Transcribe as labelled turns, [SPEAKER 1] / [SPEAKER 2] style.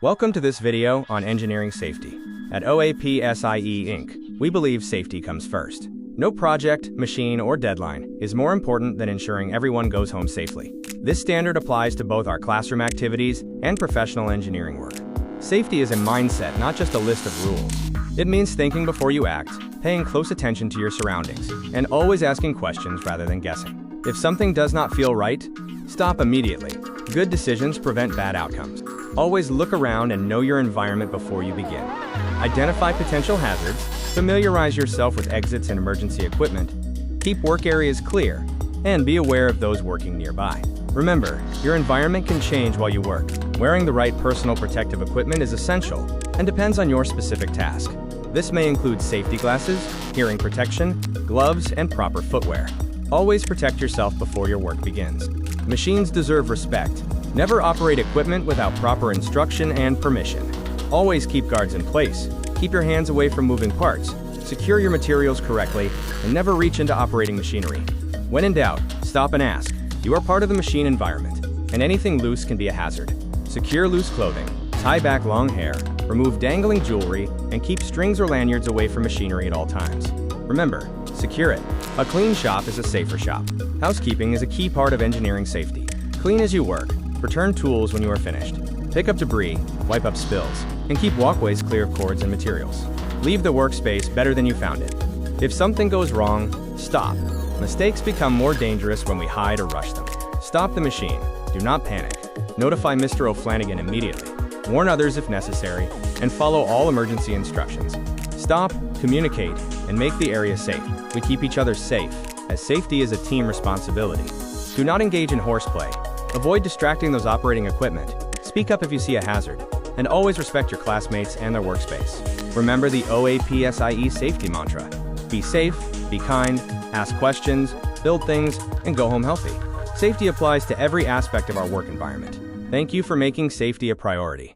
[SPEAKER 1] Welcome to this video on engineering safety. At 𝗬𝗃𝗃𝗃 Inc., we believe safety comes first. No project, machine, or deadline is more important than ensuring everyone goes home safely. This standard applies to both our classroom activities and professional engineering work. Safety is a mindset, not just a list of rules. It means thinking before you act, paying close attention to your surroundings, and always asking questions rather than guessing. If something does not feel right, stop immediately. Good decisions prevent bad outcomes. Always look around and know your environment before you begin. Identify potential hazards, familiarize yourself with exits and emergency equipment, keep work areas clear, and be aware of those working nearby. Remember, your environment can change while you work. Wearing the right personal protective equipment is essential and depends on your specific task. This may include safety glasses, hearing protection, gloves, and proper footwear. Always protect yourself before your work begins. Machines deserve respect. Never operate equipment without proper instruction and permission. Always keep guards in place. Keep your hands away from moving parts. Secure your materials correctly, and never reach into operating machinery. When in doubt, stop and ask. You are part of the machine environment, and anything loose can be a hazard. Secure loose clothing, tie back long hair, remove dangling jewelry, and keep strings or lanyards away from machinery at all times. Remember, secure it. A clean shop is a safer shop. Housekeeping is a key part of engineering safety. Clean as you work. Return tools when you are finished. Pick up debris, wipe up spills, and keep walkways clear of cords and materials. Leave the workspace better than you found it. If something goes wrong, stop. Mistakes become more dangerous when we hide or rush them. Stop the machine. Do not panic. Notify Mr. O'Flanagan immediately. Warn others if necessary, and follow all emergency instructions. Stop, communicate, and make the area safe. We keep each other safe, as safety is a team responsibility. Do not engage in horseplay. Avoid distracting those operating equipment. Speak up if you see a hazard, and always respect your classmates and their workspace. Remember the 𝗬𝗃𝗃𝗃𝗃 safety mantra. Be safe, be kind, ask questions, build things, and go home healthy. Safety applies to every aspect of our work environment. Thank you for making safety a priority.